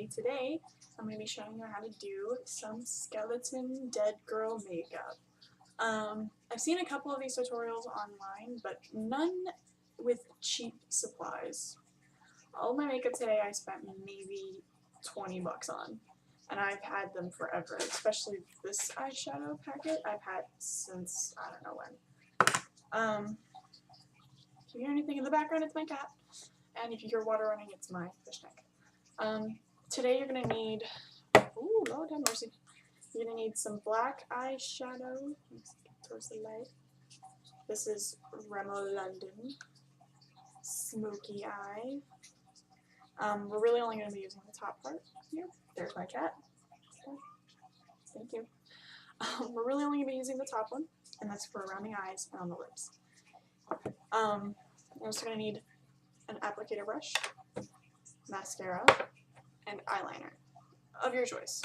everybody. Today I'm going to be showing you how to do some skeleton dead girl makeup. I've seen a couple of these tutorials online, but none with cheap supplies. All of my makeup today I spent maybe 20 bucks on, and I've had them forever, especially this eyeshadow packet I've had since I don't know when. If you hear anything in the background, it's my cat. And if you hear water running, it's my fish tank. Today you're going to need, ooh, Lord have mercy. You're going to need some black eyeshadow. Let's get towards the light. This is Remo London Smoky Eye. We're really only going to be using the top part here. There's my cat. Okay. Thank you. We're really only going to be using the top one, and that's for around the eyes and on the lips. We're also going to need an applicator brush, mascara, and eyeliner of your choice.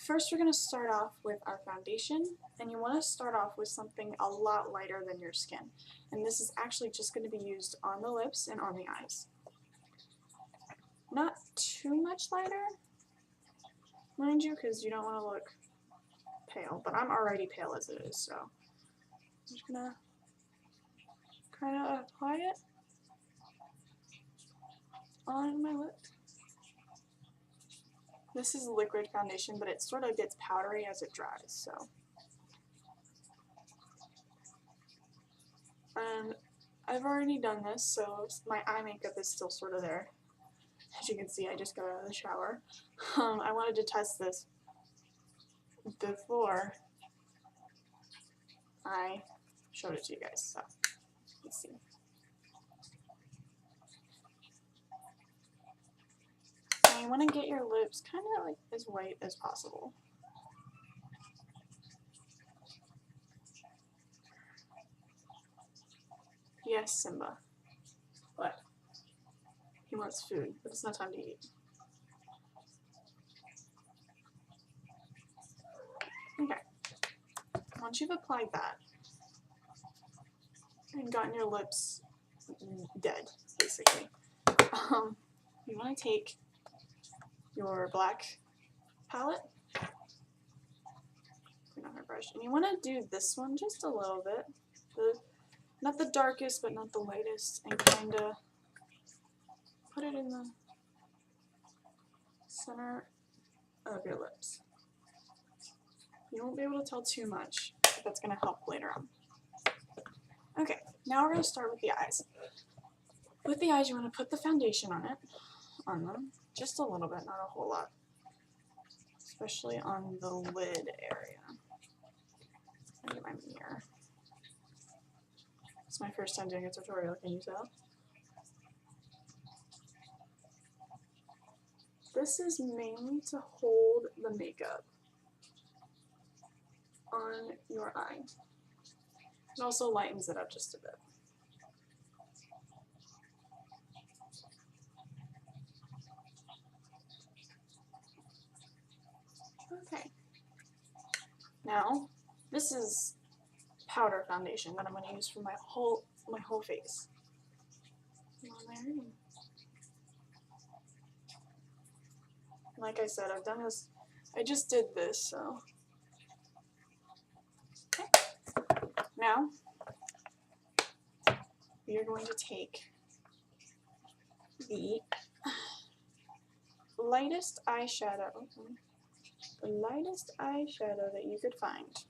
First we're going to start off with our foundation, and you want to start off with something a lot lighter than your skin. And this is actually just going to be used on the lips and on the eyes. Not too much lighter, mind you, because you don't want to look pale, but I'm already pale as it is, so I'm just going to kind of apply it on my lip. This is liquid foundation, but it sort of gets powdery as it dries, so. And I've already done this, so my eye makeup is still sort of there. As you can see, I just got out of the shower. I wanted to test this before I showed it to you guys, so let's see. Now you want to get your lips kind of like as white as possible. Yes, Simba. What? He wants food, but it's not time to eat. Okay. Once you've applied that and gotten your lips dead, basically, you want to take your black palette, put on our brush, and you want to do this one just a little bit, not the darkest but not the lightest, and kind of put it in the center of your lips. You won't be able to tell too much, but that's going to help later on. Okay, now we're going to start with the eyes. With the eyes, you want to put the foundation on them, just a little bit, not a whole lot, especially on the lid area. Let me get my mirror. It's my first time doing a tutorial, can you tell? This is mainly to hold the makeup on your eye. It also lightens it up just a bit. Okay. Now, this is powder foundation that I'm going to use for my whole face. Like I said, I've done this. I just did this, so. Okay. Now, we are going to take the lightest eyeshadow that you could find.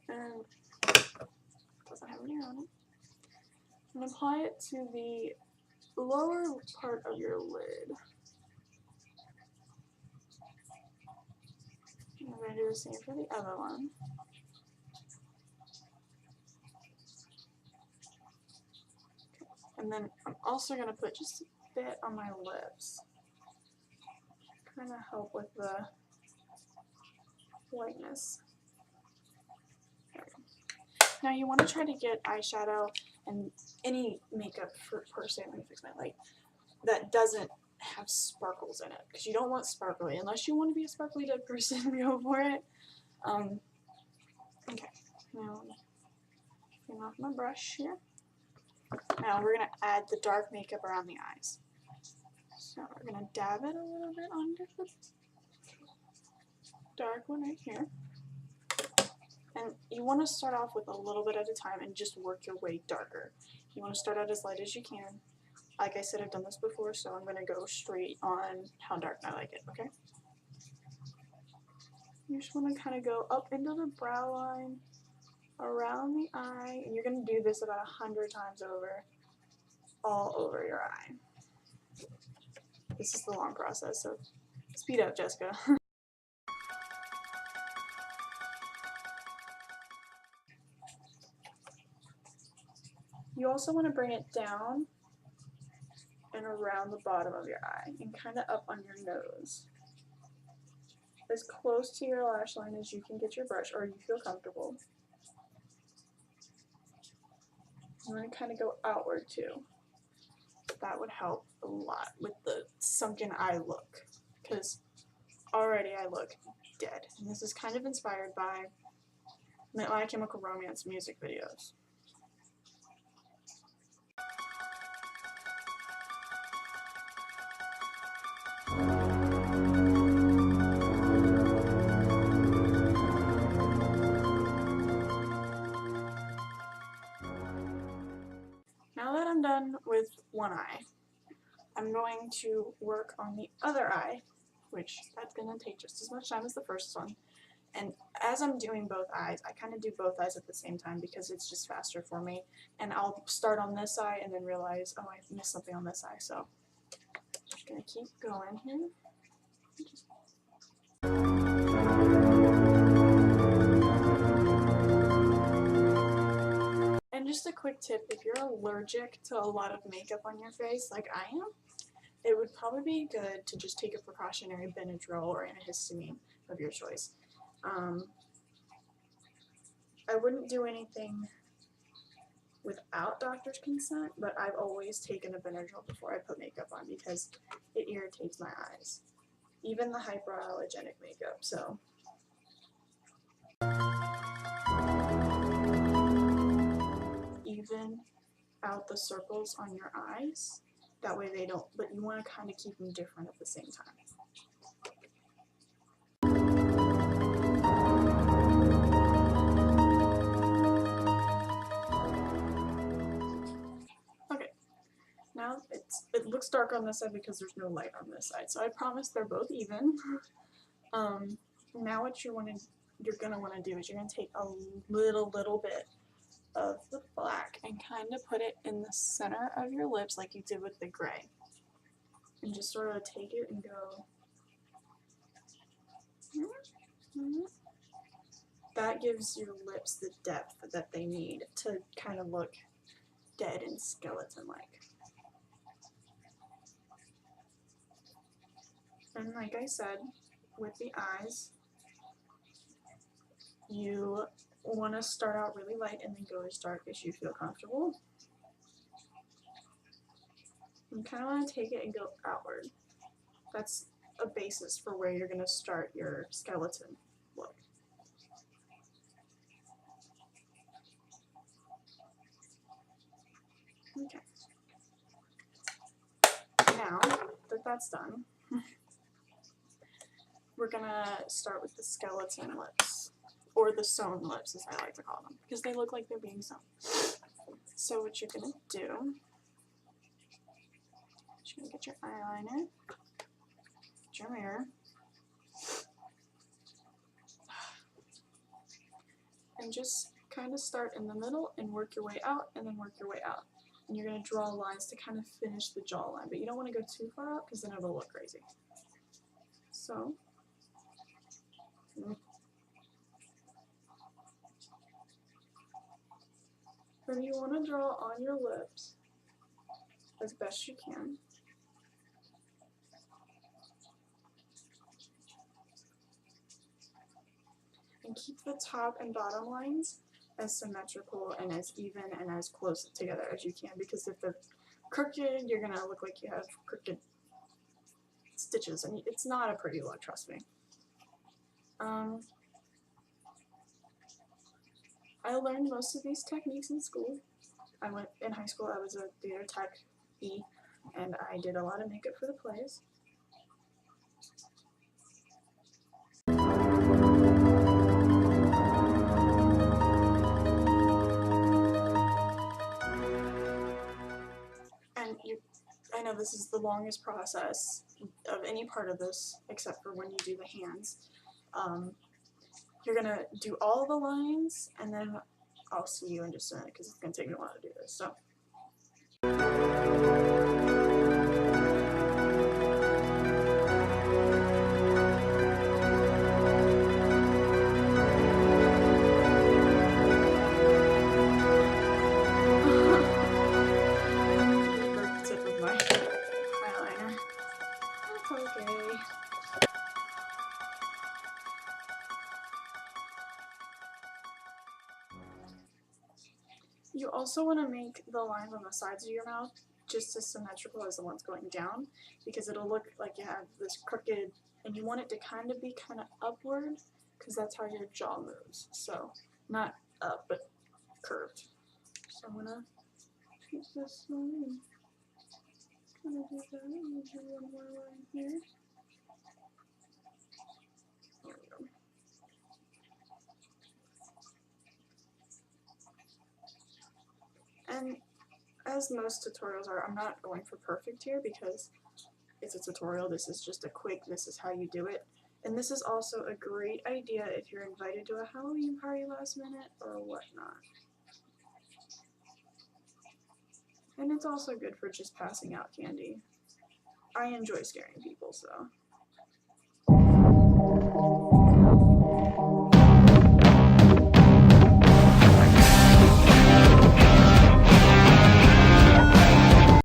And doesn't have a mirror on it. And apply it to the lower part of your lid. And I'm going to do the same for the other one. Okay. And then I'm also going to put just a bit on my lips. Kind of help with the whiteness. There we go. Now you want to try to get eyeshadow and any makeup per se, let me fix my light, that doesn't have sparkles in it, because you don't want sparkly unless you want to be a sparkly dead person. Go for it. Okay, now Taking off my brush here. Now we're going to add the dark makeup around the eyes. So we're going to dab it a little bit under the dark one right here. And you want to start off with a little bit at a time and just work your way darker. You want to start out as light as you can. Like I said, I've done this before, so I'm going to go straight on how dark I like it, okay? You just want to kind of go up into the brow line, around the eye, and you're going to do this about 100 times over, all over your eye. This is the long process, so speed up, Jessica. You also want to bring it down and around the bottom of your eye and kind of up on your nose. As close to your lash line as you can get your brush or you feel comfortable. You want to kind of go outward too. That would help a lot with the sunken eye look because already I look dead. And this is kind of inspired by My Chemical Romance music videos. Now that I'm done with one eye, I'm going to work on the other eye, which that's going to take just as much time as the first one. And as I'm doing both eyes, I kind of do both eyes at the same time because it's just faster for me. And I'll start on this eye and then realize, oh, I missed something on this eye. So I'm just going to keep going here. And just a quick tip, if you're allergic to a lot of makeup on your face, like I am, it would probably be good to just take a precautionary Benadryl or antihistamine of your choice. I wouldn't do anything without doctor's consent, but I've always taken a Benadryl before I put makeup on because it irritates my eyes, even the hyperallergenic makeup. So even out the circles on your eyes, that way they don't, but you want to kind of keep them different at the same time. Now it looks dark on this side because there's no light on this side, so I promise they're both even. Now what you're gonna want to do is you're gonna take a little bit of the black and kind of put it in the center of your lips like you did with the gray, and just sort of take it and go. That gives your lips the depth that they need to kind of look dead and skeleton-like. And like I said, with the eyes, you want to start out really light and then go as dark as you feel comfortable. You kind of want to take it and go outward. That's a basis for where you're going to start your skeleton look. Okay. Now that that's done, we're gonna start with the skeleton lips, or the sewn lips as I like to call them, because they look like they're being sewn. So what you're gonna do, you're gonna get your eyeliner, get your mirror, and just kind of start in the middle and work your way out, and then work your way out. And you're gonna draw lines to kind of finish the jawline, but you don't want to go too far out because then it'll look crazy. So. Then you want to draw on your lips as best you can. And keep the top and bottom lines as symmetrical and as even and as close together as you can, because if they're crooked, you're going to look like you have crooked stitches, and it's not a pretty look, trust me. I learned most of these techniques in school. In high school, I was a theater tech E, and I did a lot of makeup for the plays. And I know this is the longest process of any part of this, except for when you do the hands. You're gonna do all the lines, and then I'll see you in just a minute because it's gonna take me a while to do this. So. The tip of my eyeliner. Okay. You also want to make the lines on the sides of your mouth just as symmetrical as the ones going down, because it'll look like you have this crooked, and you want it to kind of be kind of upward, because that's how your jaw moves. So not up, but curved. So I'm gonna take this one and kind of do that, and do one more line here. There we go. And as most tutorials are, I'm not going for perfect here because it's a tutorial. This is just a quick, this is how you do it. And this is also a great idea if you're invited to a Halloween party last minute or whatnot. And it's also good for just passing out candy. I enjoy scaring people, so.